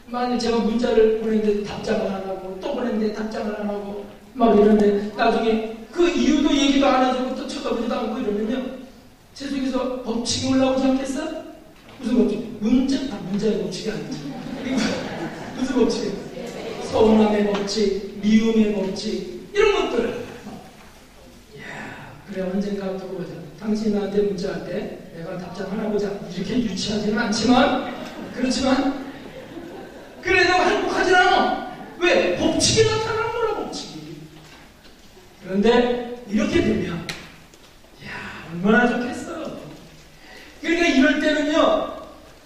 만약 제가 문자를 보냈는데 답장을 안 하고 또 보냈는데 답장을 안 하고 막 이러는데 나중에 그 이유도 얘기도 안 해주고 또 쳐다보지도 않고 이러면요, 제 속에서 법칙이 올라오지 않겠어? 무슨 법칙? 문자의 법칙이 아니죠. 무슨 법칙이에요? 서운함의 법칙, 미움의 법칙, 이런 것들. 그래, 언젠가 두고 보자. 당신이 나한테 문자할 때 내가 답장 하나 보자. 이렇게 유치하지는 않지만, 그렇지만 그래, 내가 행복하진 않아. 왜? 법칙이 나타나는 거라, 법칙이. 그런데 이렇게 되면 얼마나 좋겠어. 그러니까 이럴 때는요,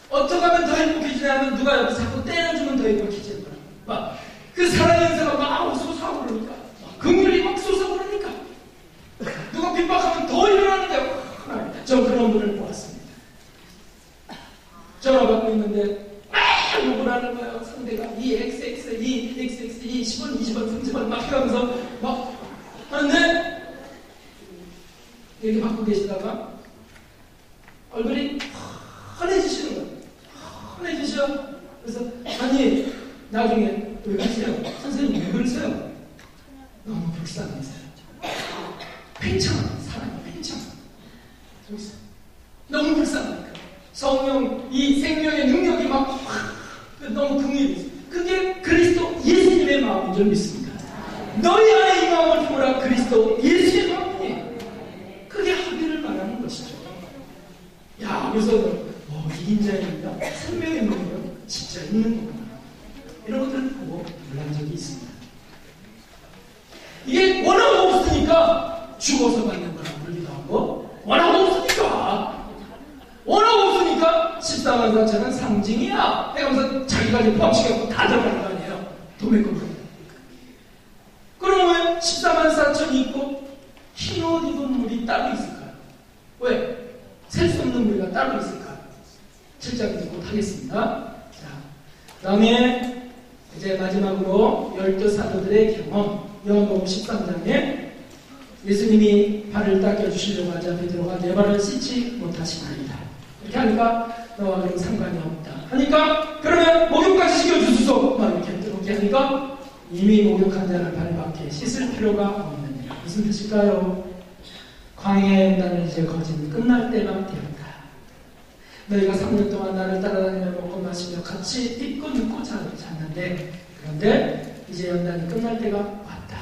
어떻게 하면 더 행복해지냐면 누가 옆에 자꾸 때려주면 더 행복해지는 거야. 막 그 사랑 연세가 막 솟아오르니까, 긍휼이 막 솟아오르니까, 누가 핍박하면 더 일어나는데, 저 그런 분을 보았습니다. 전화 받고 있는데 막 욕을 하는 거예요. 상대가 이 XX, 이 XX, 이 10원, 20원, 30원 막 해가면서 막 하는데, 이렇게 받고 계시다가 얼굴이 환해지시는 거예요. 환해지셔. 그래서 아니, 나중에 왜 그러세요? 선생님 왜 그러세요? 너무 불쌍해서요. 괜찮아, 사람이 괜찮아. 너무 불쌍하니까. 성령, 이 생명의 능력이 막 너무 긍휼이 있어요. 그게 그리스도 예수님의 마음인 줄 믿습니다. 너희 안에 이 마음을 품으라. 그리스도 예수의 마음이에요. 그게 합의를 말하는 것이죠. 그래서 이 인자입니다. 생명의 능력 진짜 있는 거구나. 이런 것들을 보고 놀란 적이 있습니다. 이게 워낙 없으니까 죽어서 받는 거라고 그러기도 하고, 워낙 없으니까 14만 4천은 상징이야 해가면서 자기가 이제 뻥치고 다 들어가는 거 아니에요. 도매금으로. 그러면 14만 4천이 있고 흰 옷 입은 물이 따로 있을까요? 왜? 셀 수 없는 물이가 따로 있을까요? 7장 듣고 하겠습니다. 자, 그 다음에 이제 마지막으로 12 사도들의 경험, 요한복음 13장에 예수님이 발을 닦여주시려고 하자 베드로가 내 발을 씻지 못하시나이다. 이렇게 하니까 너와 그런 상관이 없다. 하니까 그러면 목욕까지 시켜주소서. 막 이렇게 하니까 이미 목욕한 자를 발밖에 씻을 필요가 없느니라. 무슨 뜻일까요? 광야의 연단은 이제 거진 끝날 때가 되었다. 너희가 3년 동안 나를 따라다니며 먹고 마시며 같이 입고 눕고 잤는데, 그런데 이제 연단이 끝날 때가 왔다.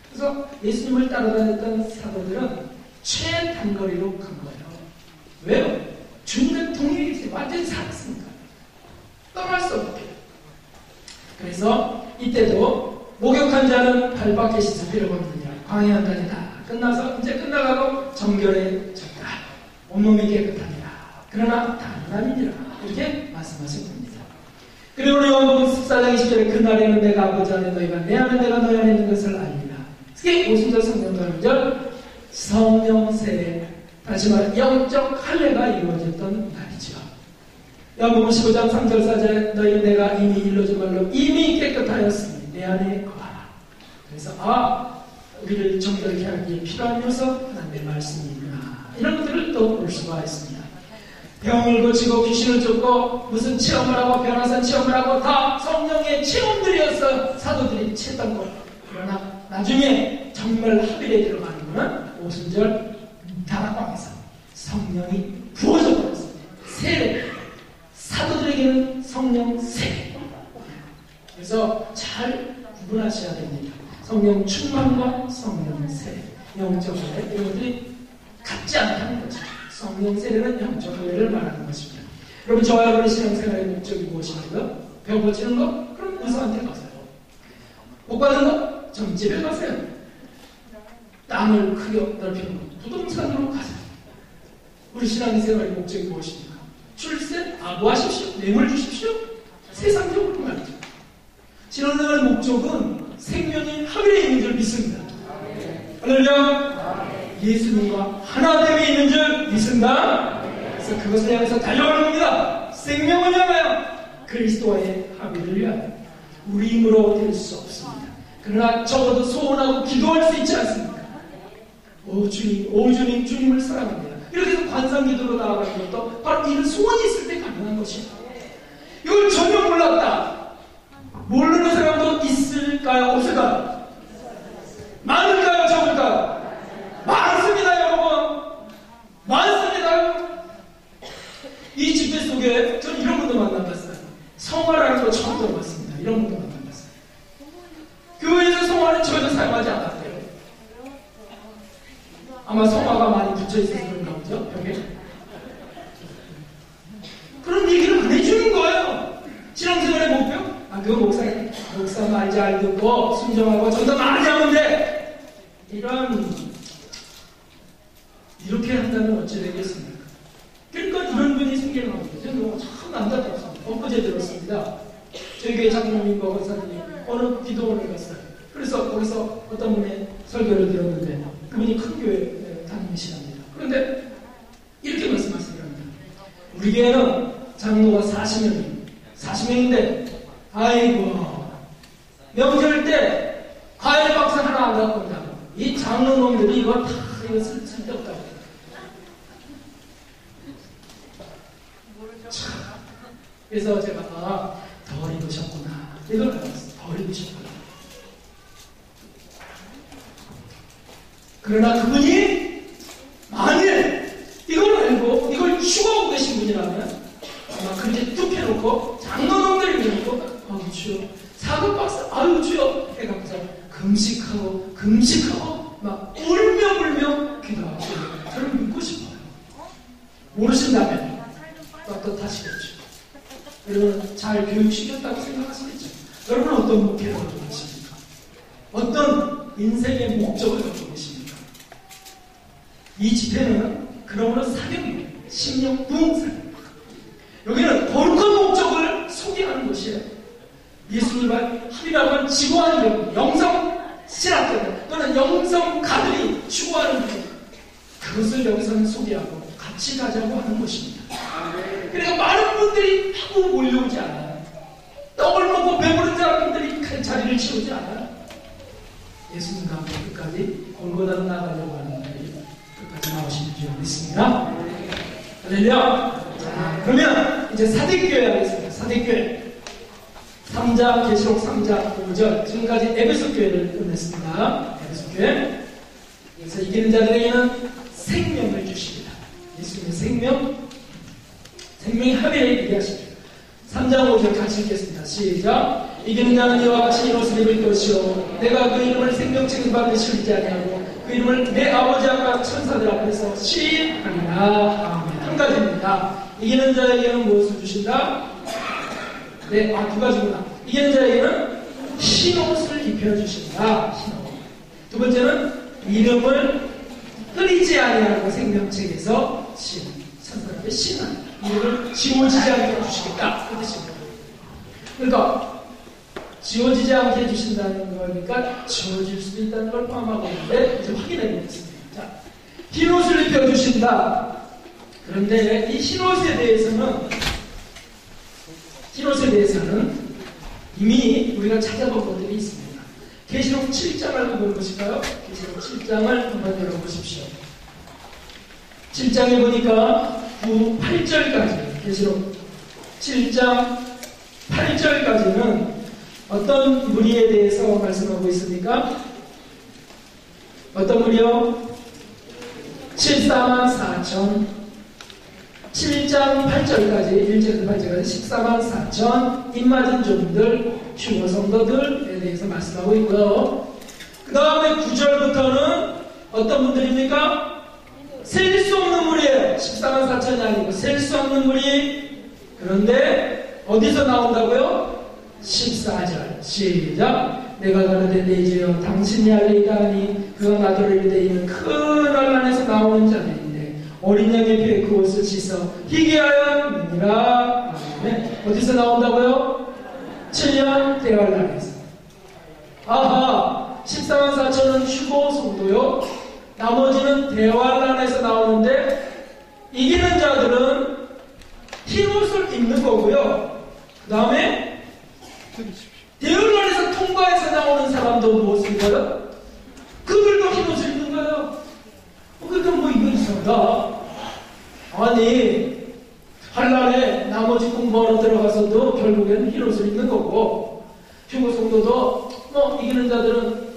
그래서 예수님을 따라다녔던 사도들은 최단거리로 간 거예요. 왜요? 주님의 동행이 완전히 살았으니까. 떠날 수 없게. 그래서 이때도 목욕한 자는 발밖에 씻을 필요가 없느냐. 광야 연단이 다 끝나서 이제 끝나가고 정결해졌다. 온몸이 깨끗하니라. 그러나 단단이니라. 이렇게 말씀하신 겁니다. 그리고 요한복음 14장 20절에 그날에는 내가 아버지 안에 너희가 내 안에 내가 너희 안에 있는 것을 알리라. 특히 오순절 성령 강절 성령 세례, 다시 말해 영적 할례가 이루어졌던 날이죠. 요한복음 15장 3절 4절에 너희 내가 이미 일러준 말로 이미 깨끗하였으니 내 안에 거하라. 그래서 우리를 정결케 하기에 필요한 요소 하나님의 말씀이구나. 이런 것들을 또 볼 수가 있습니다. 병을 고치고 귀신을 쫓고 무슨 체험을 하고 변화산 체험을 하고 다 성령의 체험들이었어요. 사도들이 했던 것. 그러나 나중에 정말 합일에 들어가는 것은 오순절 다락방에서 성령이 부어져 버렸습니다. 세례. 사도들에게는 성령 세례. 그래서 잘 구분하셔야 됩니다. 성령 충만과 성령 세례, 영적 세례, 이런 것들이 같지 않다는 거죠. 성령 세례는 영적 세례를 말하는 것입니다. 여러분, 저와 여러분의 신앙생활의 목적이 무엇입니까? 배워 고치는 거? 그럼 의사한테 가세요. 복 받는 거? 점집에 가세요. 땅을 크게 넓히는 거? 부동산으로 가세요. 우리 신앙생활의 목적이 무엇입니까? 출세? 뭐 하십시오? 뇌물 주십시오? 세상적으로 말이죠. 신앙생활의 목적은 생명이 하늘에 있는 줄 믿습니다. 할렐루야. 예수님과 하나됨이 있는 줄 믿습니다. 그래서 그것을 향해서 달려가는 겁니다. 생명을 향하여, 그리스도와의 합의를 위하여. 우리 힘으로 될 수 없습니다. 그러나 적어도 소원하고 기도할 수 있지 않습니까? 오 주님, 주님을 사랑합니다. 이렇게 해서 관상기도로 나아가는 것도 바로 이런 소원이 있을 때 가능한 것입니다. 이걸 전혀 있을까요? 없을까요? 많을까요? 적을까요? 많습니다, 여러분. 많습니다. 이 집회 속에 저는 이런 분도 만나봤어요. 성화라는 거 처음 들어봤습니다. 이런 분도 만나봤어요. 교회에서 성화는 전혀 사용하지 않았대요. 아마 성화가 많이 붙여있어서 그런가 보죠, 벽에. 그런 얘기를 안 해주는 거예요. 신앙생활의 목표? 그 목사 말 잘 듣고 순종하고 전도 많이 하면 돼. 이렇게 한다면 어찌 되겠습니까? 그러니까 이런 분이 생기는 거죠. 저는 참 안타깝습니다. 엊그제 들었습니다. 저희 교회 장로님과 권사님이 어느 기도원을 갔어요. 그래서 거기서 어떤 분의 설교를 들었는데 그분이 큰 교회 다니시랍니다. 그런데 이렇게 말씀하시더랍니다. 우리 교회는 장로가 40명인데 아이고 명절 때 과일 박스 하나 안 갖고 온다고 이 장로놈들이 이거 다 이거 쓸데없다고. 그래서 제가 덜 입으셨구나 이걸 알았어요. 덜 입으셨구나. 그러나 그분이 만일 이걸 알고 이걸 추구하고 계신 분이라면 아마 그렇게 뚝 해놓고 장로놈들이 그러고 주여 사극박사 주여 해가면서 금식하고 막 울며 기도하고 저는 믿고 싶어요. 모르신다면 떳떳하시겠죠. 여러분 잘 교육시켰다고 생각하시겠죠. 여러분 어떤 목표를 갖고 계십니까? 어떤 인생의 목적을 갖고 계십니까? 이 집회는 그러므로 사경이에요. 심령 부흥사입니다. 여기는 거룩한 목적을 소개하는 것이에요. 예수님과 합의라면 지구하는 영성 신학자들 또는 영성 가들이 추구하는 것 그것을 여기서는 소개하고 같이 가자고 하는 것입니다. 그러니까 많은 분들이 하고 몰려오지 않아요. 떡을 먹고 배부른 사람들이 큰 자리를 채우지 않아요. 예수님과 함께 끝까지 골고다로 나가려고 하는 분들이 끝까지 나오시는 줄 믿습니다. 할렐루야. 그러면 이제 사대교회 하겠습니다. 사대교회 3장 계시록 3장 5절 지금까지 에베소교회를 끝냈습니다. 에베소교회 그래서 이기는 자들에게는 생명을 주십니다. 예수님의 생명의 합의를 얘기하시죠. 3장 5절 같이 읽겠습니다. 시작. 이기는 자는 이와 같이 이 옷을 입을 것이요 내가 그 이름을 생명책에 받을 실지 아니하고 그 이름을 내 아버지 앞과 천사들 앞에서 시하리라. 아멘. 한 가지입니다. 이기는 자에게는 무엇을 주신다? 네, 두 가지구나. 이기는 자에게는 흰옷을 입혀주신다. 흰옷. 두 번째는 이름을 흐리지 아니하고 생명책에서 천사들의 신한 이름을 지워지지 않게 해주시겠다. 그 뜻입니다. 그러니까 지워지지 않게 해주신다는 거니까 지워질 수도 있다는 걸 포함하고 있는데 이제 확인해 보겠습니다. 자, 흰옷을 입혀주신다. 그런데 이 흰옷에 대해서는 이미 우리가 찾아본 것들이 있습니다. 계시록 7장을 한번 보실까요? 계시록 7장을 한번 열어보십시오. 7장에 보니까 9, 8절까지 계시록 7장 8절까지는 어떤 무리에 대해서 말씀하고 있습니까? 어떤 무리요? 14만 4천 7장 8절까지 1절에서 8절까지 14만 4천 입맞은 종들 휴거 성도들에 대해서 말씀하고 있고요. 그 다음에 9절부터는 어떤 분들입니까? 셀 수 없는 무리예요. 14만 4천이 아니고 셀 수 없는 무리. 그런데 어디서 나온다고요? 14절 시작. 내가 가로되 내지여 당신이 알리이다 하니 그가 나더러 이르되 이는 큰 환난에서 나오는 자들인데 어린 양의 피에 그 옷을 씻어 희게 하였느니라. 어디서 나온다고요? 7년 대환란에서. 아하, 14만 4천은 휴거 성도요. 나머지는 대환란에서 나오는데 이기는 자들은 흰옷을 입는 거고요. 그 다음에 대환란에서 통과해서 나오는 사람도 무엇을 입어요? 그들도 흰옷을 입는 거예요. 그러니까 뭐 이거 이상하다. 아니 환란에 나머지 공부하러 들어가서도 결국에는 흰옷을 입는 거고 휴거 성도도 이기는 자들은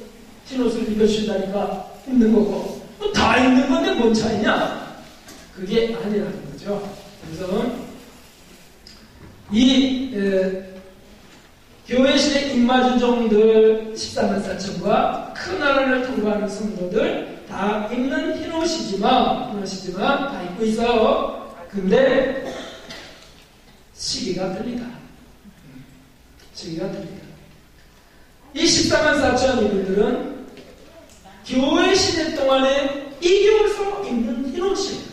흰옷을 입어주신다니까 입는 거고, 다 입는 건데 뭔 차이냐? 그게 아니라는 거죠. 그래서 이 교회 시대 임마주종들 14만 4천과 큰 나라를 통과하는 성도들 다 입는 흰옷이지만 다 입고 있어요. 근데 시기가 틀리다. 시기가 틀리다. 이 14만 4천 이분들은 교회 시대 동안에 이겨서 입는 흰옷이에요.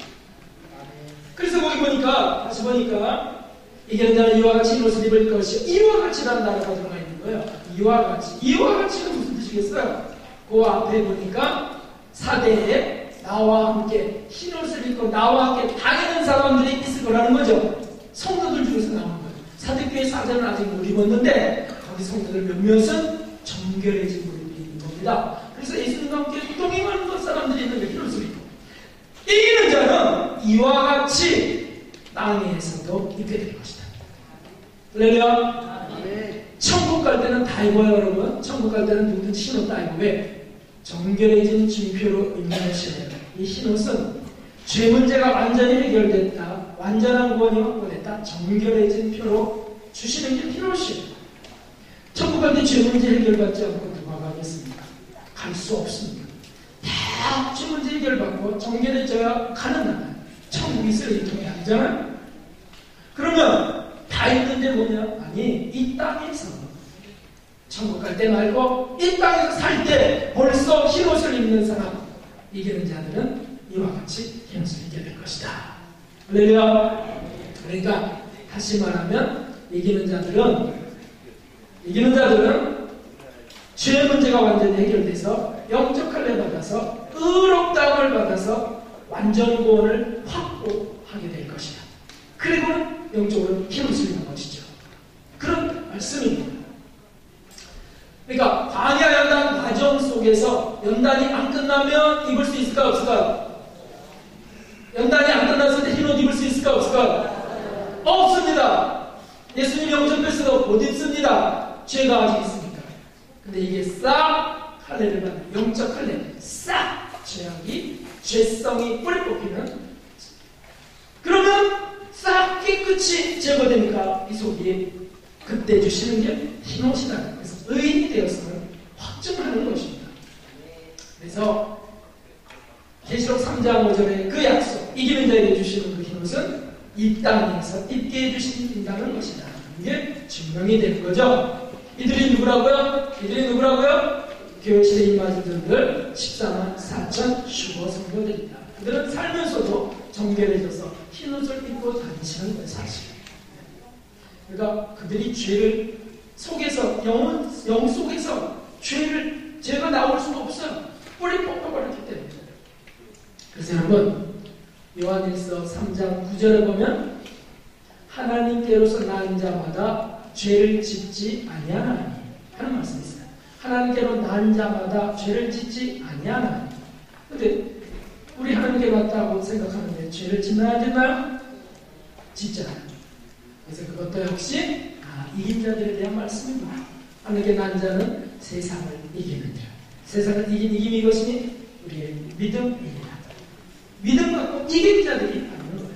그래서 거기 다시 보니까 이기는 자는 이와 같이 흰옷을 입을 것이요. 이와 같이라는 단어가 들어가 있는 거예요. 이와 같이. 이와 같이는 무슨 뜻이겠어요? 그 앞에 보니까 사대에 나와 함께 흰옷을 입고 나와 함께 다니는 사람들이 있을 거라는 거죠. 성도들 중에서 나오는 거예요. 사대교회 사대는 아직 못 입었는데 거기 성도들 몇몇은 정결해진 무릎이 있는 겁니다. 그래서 예수님과 함께 동행하는 사람들이 있는데 흰옷을 입고 이기는 자는 이와 같이 땅에서도 입게 될 것이다. 할렐루야. 천국 갈 때는 다 입어요, 여러분. 천국 갈 때는 누구든지 흰옷 다 입고 왜? 정결해진 증표로 입는 것이에요. 이 흰옷은 죄 문제가 완전히 해결됐다. 완전한 구원이 확보됐다. 정결해진 표로 주시는 게 흰옷이에요. 천국 갈 때 죄 문제 해결받지 않고 누가 가겠습니까? 갈 수 없습니다. 다 죄 문제 해결받고 정결해져야 가는 나라예요. 천국이 쓰레기통이 아니잖아요. 그러면 다 있는데 뭐냐? 아니, 이 땅에서 천국 갈 때 말고 이 땅에서 살 때 벌써 흰옷을 입는 사람, 이기는 자들은 이와 같이 흰옷을 입게 될 것이다. 할렐루야. 그러니까 다시 말하면 이기는 자들은 죄 문제가 완전히 해결돼서 영적 할례 받아서 의롭다함을 받아서 완전 구원을 확보하게 될 것이다. 그리고는 영적으로 흰옷을 입는 것이죠. 그런 말씀입니다. 그러니까 광야 연단 과정 속에서 연단이 안 끝나면 입을 수 있을까 없을까? 연단이 안 끝났을 때 흰옷 입을 수 있을까 없을까? 없습니다. 예수님 영접했어도 못 입습니다. 죄가 아직 있으니까. 근데 이게 싹 할례를 받는 영적 할례, 싹 죄악이 죄성이 뿌리 뽑히는, 그러면 싹 깨끗이 제거되니까 이 속이 그때 주시는 게 흰옷이다. 그래서 의인이 되었음을 확증하는 것입니다. 그래서 계시록 3장 5절의 그 약속, 이기는 자에게 주시는 그 흰옷은 이 땅에서 입게 해주신다는 것이다. 이게 증명이 되는 거죠. 이들이 누구라고요? 교회 시대 임마주들들 14만 4천 슈거 성도들이다. 그들은 살면서도 정결해져서 흰옷을 입고 다니시는 거예요, 사실. 그러니까 그들이 죄를 속에서, 영 속에서 죄가 나올 수가 없어요. 뿌리 뽑아버렸기 때문에. 그래서 여러분, 요한일서 3장 9절에 보면 하나님께로서 난 자마다 죄를 짓지 아니하나니 하는 말씀이 있어요. 하나님께로 난 자마다 죄를 짓지 아니하나니. 근데 우리 하나님께 맞다고 생각하는데 죄를 짓나요, 안 짓나요? 짓잖아요. 그래서 그것도 역시 이긴 자들에 대한 말씀입니다. 하나님께 난 자는 세상을 이기는 자. 세상을 이긴 이김이 이것이니 우리의 믿음입니다. 믿음 갖고 이긴 자들이 하는 거예요.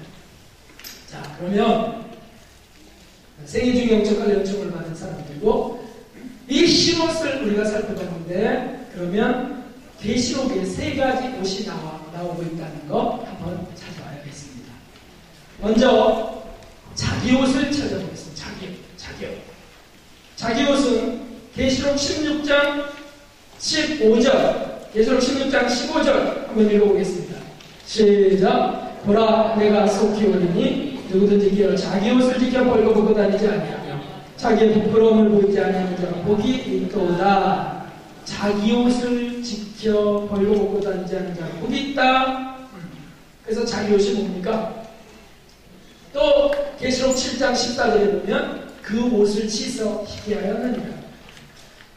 자, 그러면 생애 중 영적 할례 은총을 받은 사람들이고 이 흰옷을 우리가 살펴봤는데, 그러면 계시록에 3가지 옷이 나오고 있다는 거 한번 찾아봐야겠습니다. 먼저 자기 옷을 찾아보겠습니다. 자기 옷은 계시록 16장 15절, 계시록 16장 15절 한번 읽어보겠습니다. 시작. 보라, 내가 속히 오리니 누구든지 기어 자기 옷을 지켜 벌거벗고 다니지 아니하며 자기의 부끄러움을 보이지 아니하는 자가 복이 있도다. 자기 옷을 지켜 벌거벗고 다니지 않는 자가 복이 있다. 그래서 자기 옷이 뭡니까? 또 계시록 7장 14절에 보면 그 옷을 씻어 희게 하였느니라.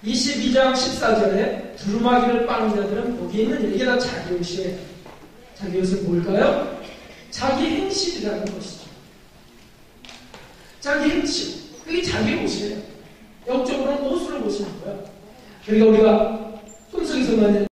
22장 14절에 두루마기를 빠는 자들은 복이 있느니라. 이게 다 자기 옷이에요. 자기 옷은 뭘까요? 자기 행실이라는 것이죠. 자기 행실. 그게 자기 옷이에요. 영적으로는 옷으로 보시는 거예요. 그러니까 우리가 꿈속에서 만든